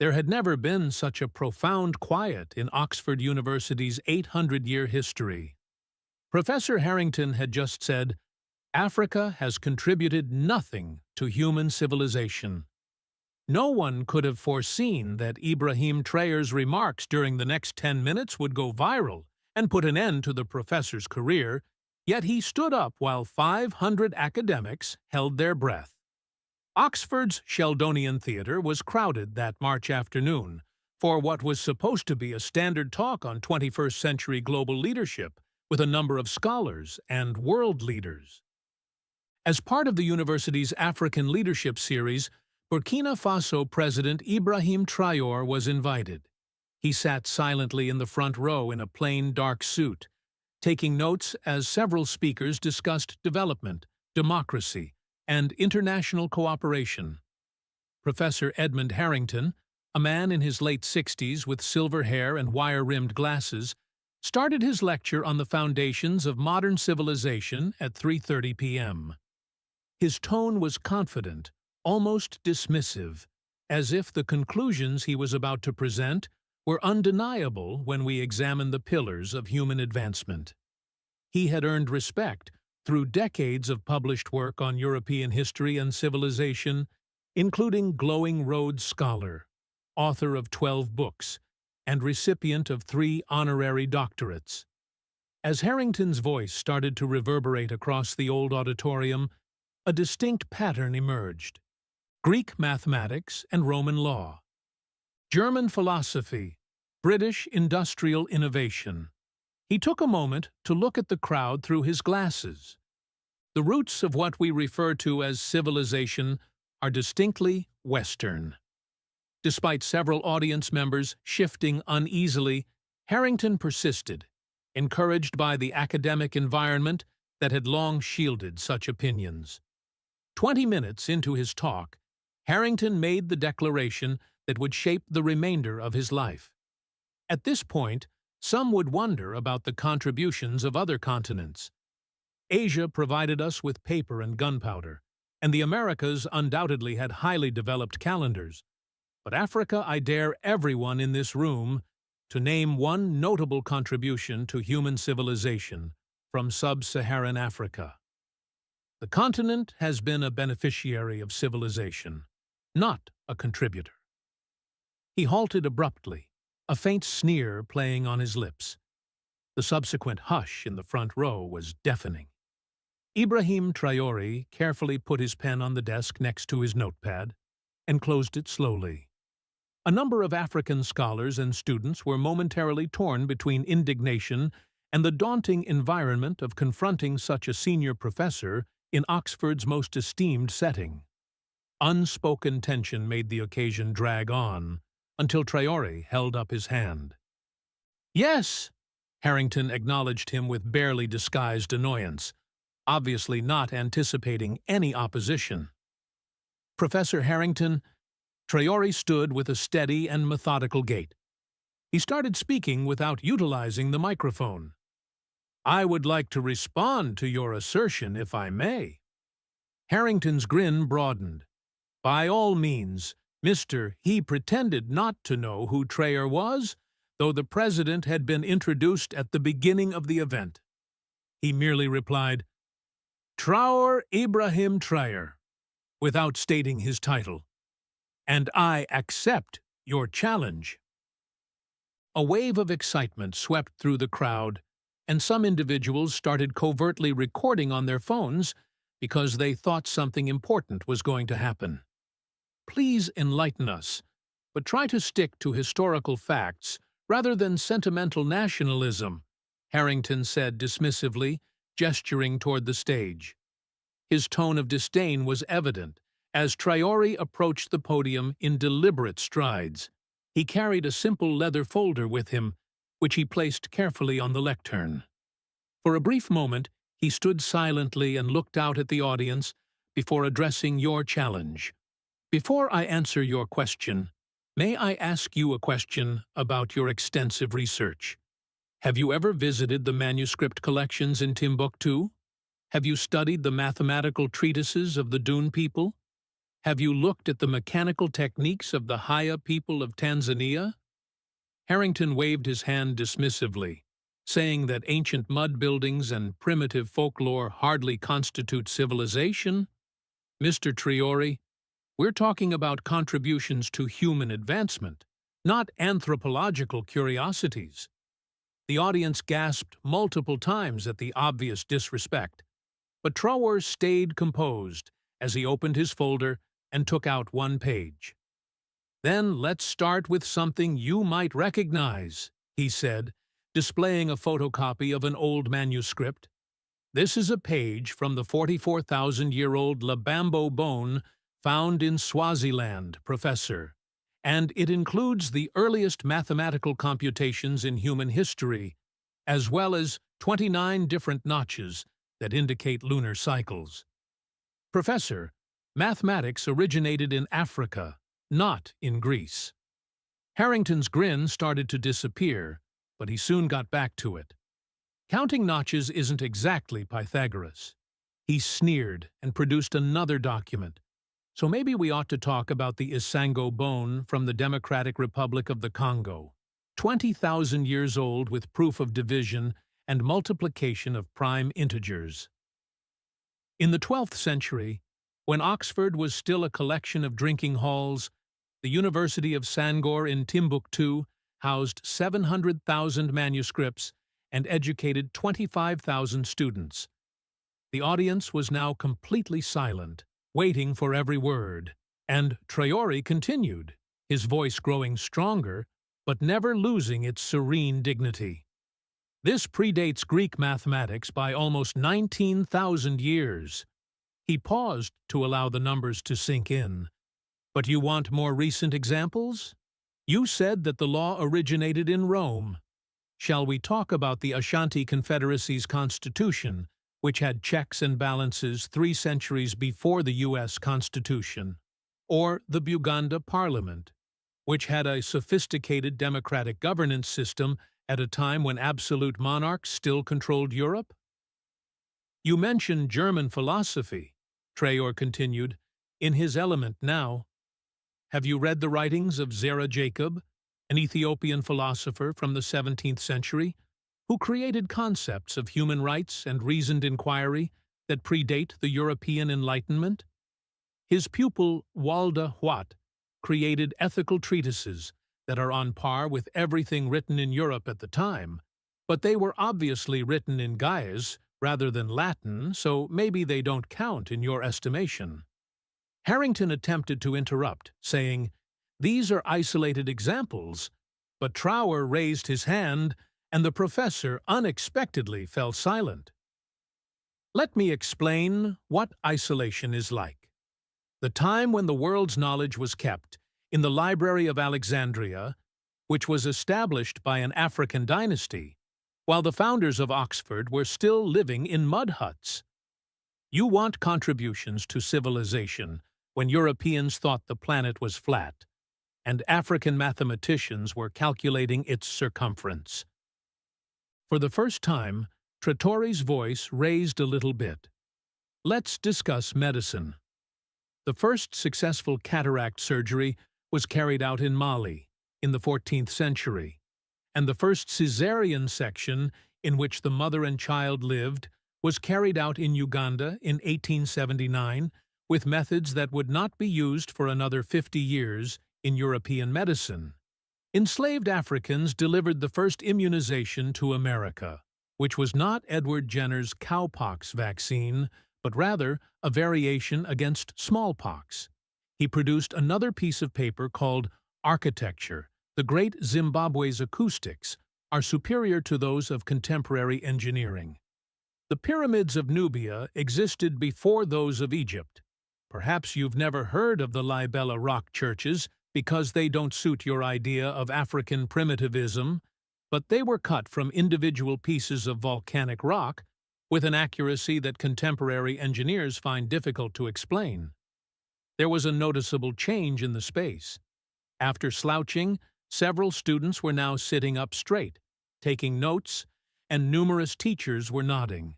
There had never been such a profound quiet in Oxford University's 800-year history. Professor Harrington had just said, "Africa has contributed nothing to human civilization." No one could have foreseen that Ibrahim Traoré's remarks during the next 10 minutes would go viral and put an end to the professor's career, yet he stood up while 500 academics held their breath. Oxford's Sheldonian Theatre was crowded that March afternoon for what was supposed to be a standard talk on 21st-century global leadership with a number of scholars and world leaders. As part of the university's African Leadership Series, Burkina Faso President Ibrahim Traoré was invited. He sat silently in the front row in a plain dark suit, taking notes as several speakers discussed development, democracy, and international cooperation. Professor Edmund Harrington, a man in his late 60s with silver hair and wire-rimmed glasses, started his lecture on the foundations of modern civilization at 3:30 p.m. His tone was confident, almost dismissive, as if the conclusions he was about to present were undeniable when we examine the pillars of human advancement. He had earned respect through decades of published work on European history and civilization, including Glowing Road Scholar, author of 12 books, and recipient of 3 honorary doctorates. As Harrington's voice started to reverberate across the old auditorium, a distinct pattern emerged: Greek mathematics and Roman law, German philosophy, British industrial innovation. He took a moment to look at the crowd through his glasses. The roots of what we refer to as civilization are distinctly Western. Despite several audience members shifting uneasily, Harrington persisted, encouraged by the academic environment that had long shielded such opinions. 20 minutes into his talk, Harrington made the declaration that would shape the remainder of his life. At this point, some would wonder about the contributions of other continents. Asia provided us with paper and gunpowder, and the Americas undoubtedly had highly developed calendars. But Africa, I dare everyone in this room to name one notable contribution to human civilization from sub-Saharan Africa. The continent has been a beneficiary of civilization, not a contributor. He halted abruptly, a faint sneer playing on his lips. The subsequent hush in the front row was deafening. Ibrahim Traoré carefully put his pen on the desk next to his notepad and closed it slowly. A number of African scholars and students were momentarily torn between indignation and the daunting environment of confronting such a senior professor in Oxford's most esteemed setting. Unspoken tension made the occasion drag on, until Traoré held up his hand. "Yes," Harrington acknowledged him with barely disguised annoyance, obviously not anticipating any opposition. "Professor Harrington," Traoré stood with a steady and methodical gait. He started speaking without utilizing the microphone. "I would like to respond to your assertion, if I may." Harrington's grin broadened. "By all means, Mr. He pretended not to know who Traoré was, though the president had been introduced at the beginning of the event. He merely replied, 'Traoré Ibrahim Traoré,' without stating his title. 'And I accept your challenge.'" A wave of excitement swept through the crowd, and some individuals started covertly recording on their phones because they thought something important was going to happen. "Please enlighten us, but try to stick to historical facts rather than sentimental nationalism," Harrington said dismissively, gesturing toward the stage. His tone of disdain was evident as Traoré approached the podium in deliberate strides. He carried a simple leather folder with him, which he placed carefully on the lectern. For a brief moment, he stood silently and looked out at the audience before addressing your challenge. "Before I answer your question, may I ask you a question about your extensive research? Have you ever visited the manuscript collections in Timbuktu? Have you studied the mathematical treatises of the Dune people? Have you looked at the mechanical techniques of the Haya people of Tanzania? Harrington waved his hand dismissively, saying that ancient mud buildings and primitive folklore hardly constitute civilization. Mr. Traoré, we're talking about contributions to human advancement, not anthropological curiosities. The audience gasped multiple times at the obvious disrespect, but Traoré stayed composed as he opened his folder and took out one page. "Then let's start with something you might recognize," he said, displaying a photocopy of an old manuscript. "This is a page from the 44,000-year-old Labambo bone found in Swaziland, Professor, and it includes the earliest mathematical computations in human history, as well as 29 different notches that indicate lunar cycles. Professor, mathematics originated in Africa, not in Greece." Harrington's grin started to disappear, but he soon got back to it. "Counting notches isn't exactly Pythagoras." He sneered and produced another document. "So maybe we ought to talk about the Isango bone from the Democratic Republic of the Congo, 20,000 years old with proof of division and multiplication of prime integers." In the 12th century, when Oxford was still a collection of drinking halls, the University of Sangor in Timbuktu housed 700,000 manuscripts and educated 25,000 students. The audience was now completely silent, waiting for every word, and Traoré continued, his voice growing stronger, but never losing its serene dignity. "This predates Greek mathematics by almost 19,000 years. He paused to allow the numbers to sink in. "But you want more recent examples? You said that the law originated in Rome. Shall we talk about the Ashanti Confederacy's constitution, which had checks and balances 3 centuries before the U.S. Constitution? Or the Buganda Parliament, which had a sophisticated democratic governance system at a time when absolute monarchs still controlled Europe? You mentioned German philosophy," Traoré continued, "in his element now. Have you read the writings of Zera Jacob, an Ethiopian philosopher from the 17th century, who created concepts of human rights and reasoned inquiry that predate the European Enlightenment? His pupil Walda Huat created ethical treatises that are on par with everything written in Europe at the time, but they were obviously written in Gaius rather than Latin, so maybe they don't count in your estimation." Harrington attempted to interrupt, saying, "These are isolated examples," but Traoré raised his hand, and the professor unexpectedly fell silent. "Let me explain what isolation is like. The time when the world's knowledge was kept in the Library of Alexandria, which was established by an African dynasty, while the founders of Oxford were still living in mud huts. You want contributions to civilization when Europeans thought the planet was flat, and African mathematicians were calculating its circumference." For the first time, Traoré's voice raised a little bit. "Let's discuss medicine. The first successful cataract surgery was carried out in Mali in the 14th century, and the first caesarean section in which the mother and child lived was carried out in Uganda in 1879 with methods that would not be used for another 50 years in European medicine. Enslaved Africans delivered the first immunization to America, which was not Edward Jenner's cowpox vaccine, but rather a variation against smallpox. He produced another piece of paper called Architecture. The great Zimbabwe's acoustics are superior to those of contemporary engineering. The pyramids of Nubia existed before those of Egypt. Perhaps you've never heard of the Libella rock churches because they don't suit your idea of African primitivism, but they were cut from individual pieces of volcanic rock with an accuracy that contemporary engineers find difficult to explain. There was a noticeable change in the space. After slouching, several students were now sitting up straight, taking notes, and numerous teachers were nodding.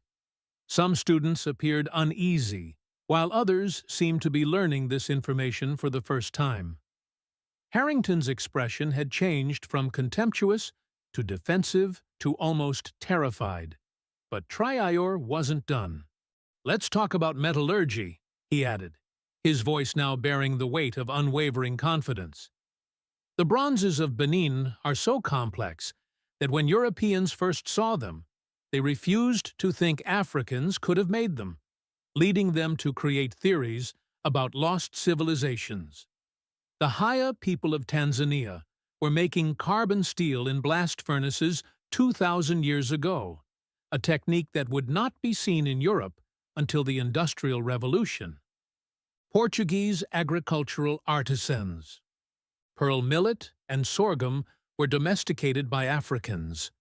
Some students appeared uneasy, while others seemed to be learning this information for the first time. Harrington's expression had changed from contemptuous to defensive to almost terrified. But Traore wasn't done. "Let's talk about metallurgy," he added, his voice now bearing the weight of unwavering confidence. "The bronzes of Benin are so complex that when Europeans first saw them, they refused to think Africans could have made them, leading them to create theories about lost civilizations. The Haya people of Tanzania were making carbon steel in blast furnaces 2,000 years ago, a technique that would not be seen in Europe until the Industrial Revolution. Portuguese agricultural artisans. Pearl millet and sorghum were domesticated by Africans.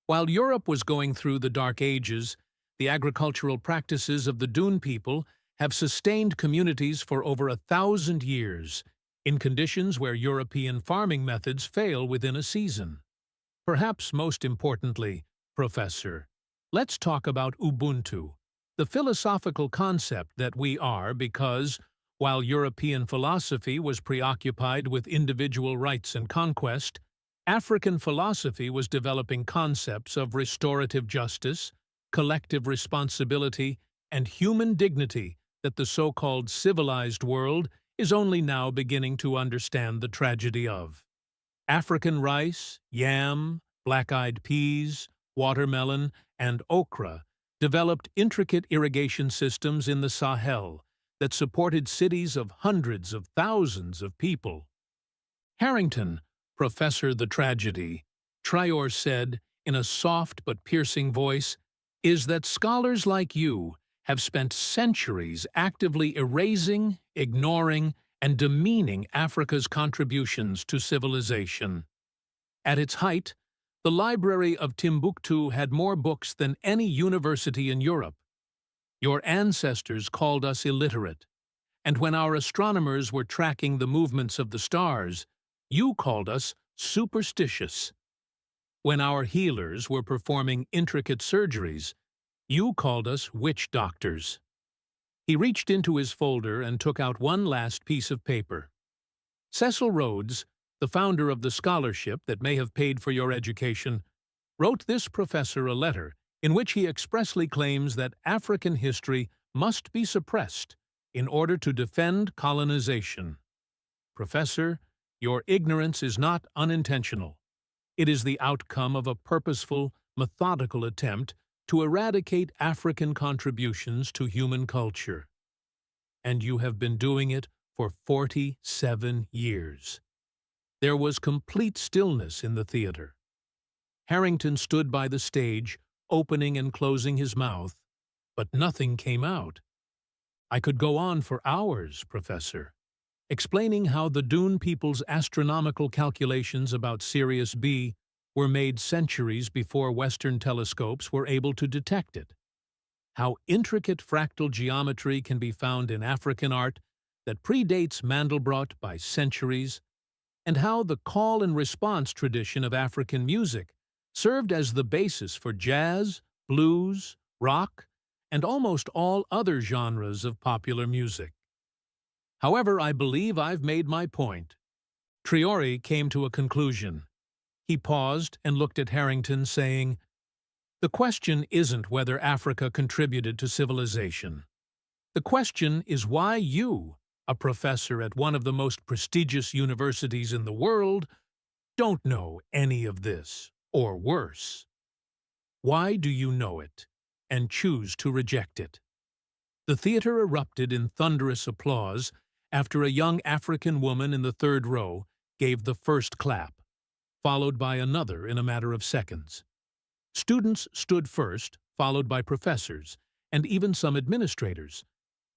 While Europe was going through the Dark Ages, the agricultural practices of the Dune people have sustained communities for over 1,000 years, in conditions where European farming methods fail within a season. Perhaps most importantly, Professor, let's talk about Ubuntu, the philosophical concept that we are because, while European philosophy was preoccupied with individual rights and conquest, African philosophy was developing concepts of restorative justice, collective responsibility, and human dignity that the so-called civilized world is only now beginning to understand the tragedy of. African rice, yam, black-eyed peas, watermelon, and okra developed intricate irrigation systems in the Sahel that supported cities of hundreds of thousands of people. Harrington, Professor the Tragedy, Traore said in a soft but piercing voice, is that scholars like you have spent centuries actively erasing, ignoring, and demeaning Africa's contributions to civilization. At its height, the Library of Timbuktu had more books than any university in Europe. Your ancestors called us illiterate, and when our astronomers were tracking the movements of the stars, you called us superstitious. When our healers were performing intricate surgeries, you called us witch doctors. He reached into his folder and took out one last piece of paper. Cecil Rhodes, the founder of the scholarship that may have paid for your education, wrote this professor a letter in which he expressly claims that African history must be suppressed in order to defend colonization. Professor, your ignorance is not unintentional. It is the outcome of a purposeful, methodical attempt to eradicate African contributions to human culture. And you have been doing it for 47 years. There was complete stillness in the theater. Harrington stood by the stage, opening and closing his mouth, but nothing came out. I could go on for hours, Professor, explaining how the Dune people's astronomical calculations about Sirius B were made centuries before Western telescopes were able to detect it, how intricate fractal geometry can be found in African art that predates Mandelbrot by centuries, and how the call and response tradition of African music served as the basis for jazz, blues, rock, and almost all other genres of popular music. However, I believe I've made my point. Traore came to a conclusion. He paused and looked at Harrington, saying, "The question isn't whether Africa contributed to civilization. The question is why you, a professor at one of the most prestigious universities in the world, don't know any of this, or worse. Why do you know it, and choose to reject it?" The theater erupted in thunderous applause after a young African woman in the third row gave the first clap, followed by another in a matter of seconds. Students stood first, followed by professors, and even some administrators,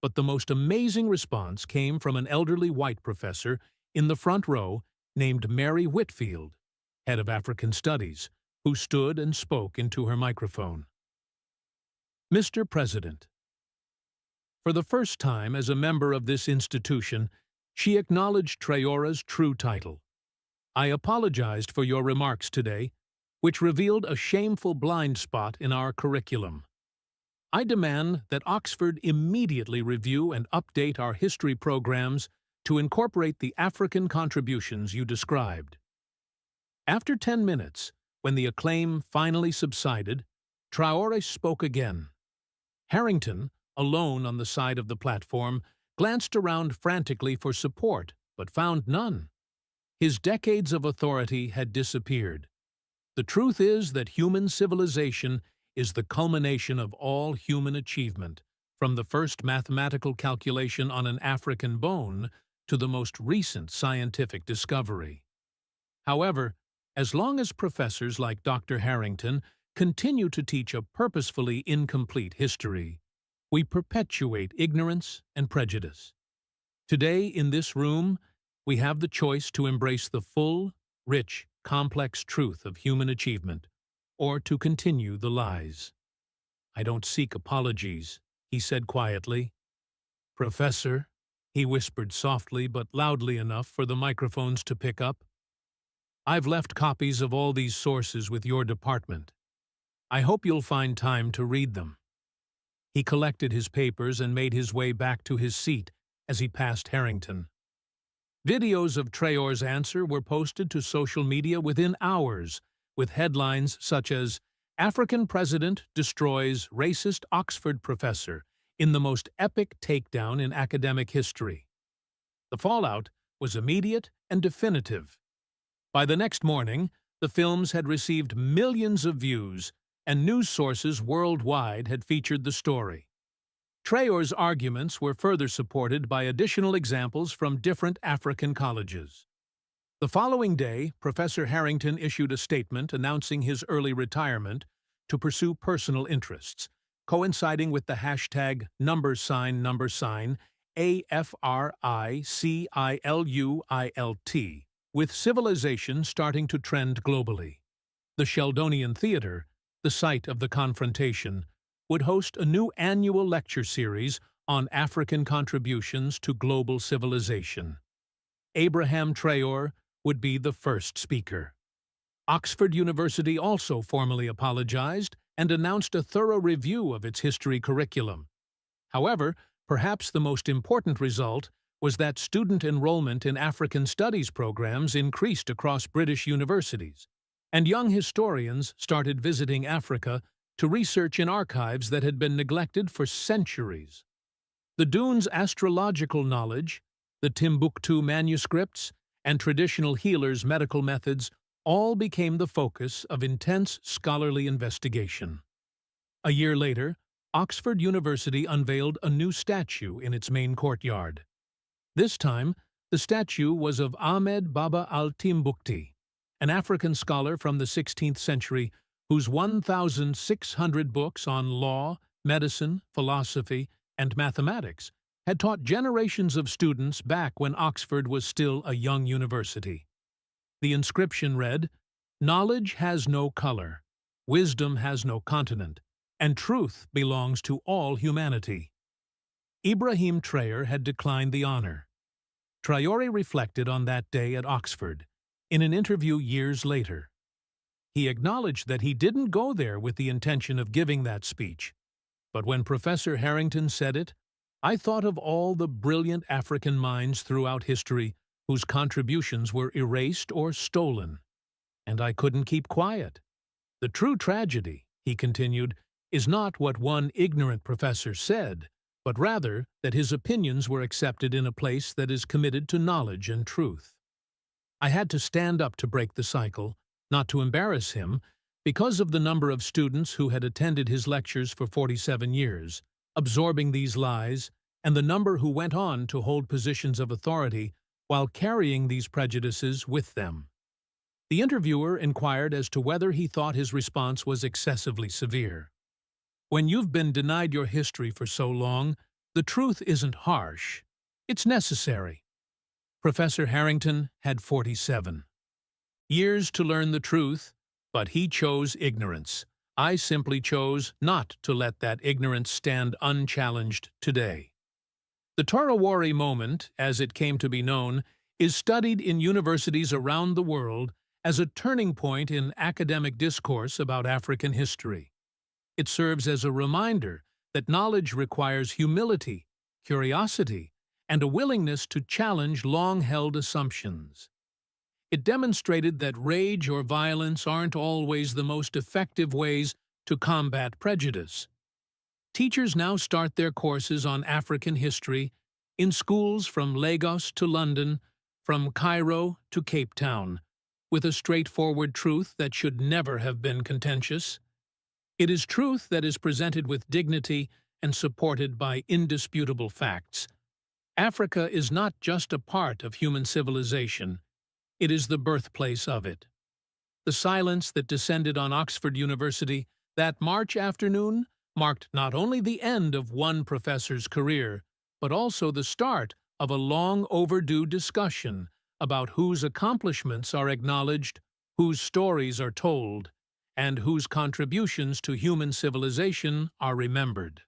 but the most amazing response came from an elderly white professor in the front row named Mary Whitfield, head of African Studies, who stood and spoke into her microphone. Mr. President, for the first time as a member of this institution, she acknowledged Traore's true title. I apologized for your remarks today, which revealed a shameful blind spot in our curriculum. I demand that Oxford immediately review and update our history programs to incorporate the African contributions you described. After 10 minutes, when the acclaim finally subsided, Traoré spoke again. Harrington, alone on the side of the platform, glanced around frantically for support, but found none. His decades of authority had disappeared. The truth is that human civilization is the culmination of all human achievement, from the first mathematical calculation on an African bone to the most recent scientific discovery. However, as long as professors like Dr. Harrington continue to teach a purposefully incomplete history, we perpetuate ignorance and prejudice. Today, in this room, we have the choice to embrace the full, rich, complex truth of human achievement, or to continue the lies. "I don't seek apologies," he said quietly. "Professor," he whispered softly but loudly enough for the microphones to pick up, "I've left copies of all these sources with your department. I hope you'll find time to read them." He collected his papers and made his way back to his seat as he passed Harrington. Videos of Traoré's answer were posted to social media within hours, with headlines such as, "African President Destroys Racist Oxford Professor in the Most Epic Takedown in Academic History." The fallout was immediate and definitive. By the next morning, the films had received millions of views, and news sources worldwide had featured the story. Traoré's arguments were further supported by additional examples from different African colleges. The following day, Professor Harrington issued a statement announcing his early retirement to pursue personal interests, coinciding with the hashtag #AFRICILUILT, with civilization starting to trend globally. The Sheldonian Theatre, the site of the confrontation, would host a new annual lecture series on African contributions to global civilization. Ibrahim Traoré would be the first speaker. Oxford University also formally apologized and announced a thorough review of its history curriculum. However, perhaps the most important result was that student enrollment in African studies programs increased across British universities, and young historians started visiting Africa to research in archives that had been neglected for centuries. The Dunes astrological knowledge, the Timbuktu manuscripts, and traditional healers' medical methods all became the focus of intense scholarly investigation. A year later, Oxford University unveiled a new statue in its main courtyard. This time, the statue was of Ahmed Baba al-Timbukti, an African scholar from the 16th century whose 1,600 books on law, medicine, philosophy, and mathematics had taught generations of students back when Oxford was still a young university. The inscription read, "Knowledge has no color, wisdom has no continent, and truth belongs to all humanity." Ibrahim Traoré had declined the honor. Traoré reflected on that day at Oxford, in an interview years later. He acknowledged that he didn't go there with the intention of giving that speech. But when Professor Harrington said it, "I thought of all the brilliant African minds throughout history whose contributions were erased or stolen, and I couldn't keep quiet. The true tragedy," he continued, "is not what one ignorant professor said, but rather that his opinions were accepted in a place that is committed to knowledge and truth." I had to stand up to break the cycle, not to embarrass him, because of the number of students who had attended his lectures for 47 years, absorbing these lies, and the number who went on to hold positions of authority while carrying these prejudices with them. The interviewer inquired as to whether he thought his response was excessively severe. "When you've been denied your history for so long, the truth isn't harsh. It's necessary." Professor Harrington had 47 years to learn the truth, but he chose ignorance. I simply chose not to let that ignorance stand unchallenged today. The Traoré moment, as it came to be known, is studied in universities around the world as a turning point in academic discourse about African history. It serves as a reminder that knowledge requires humility, curiosity, and a willingness to challenge long-held assumptions. It demonstrated that rage or violence aren't always the most effective ways to combat prejudice. Teachers now start their courses on African history in schools from Lagos to London, from Cairo to Cape Town, with a straightforward truth that should never have been contentious. It is truth that is presented with dignity and supported by indisputable facts. Africa is not just a part of human civilization, it is the birthplace of it. The silence that descended on Oxford University that March afternoon marked not only the end of one professor's career, but also the start of a long-overdue discussion about whose accomplishments are acknowledged, whose stories are told, and whose contributions to human civilization are remembered.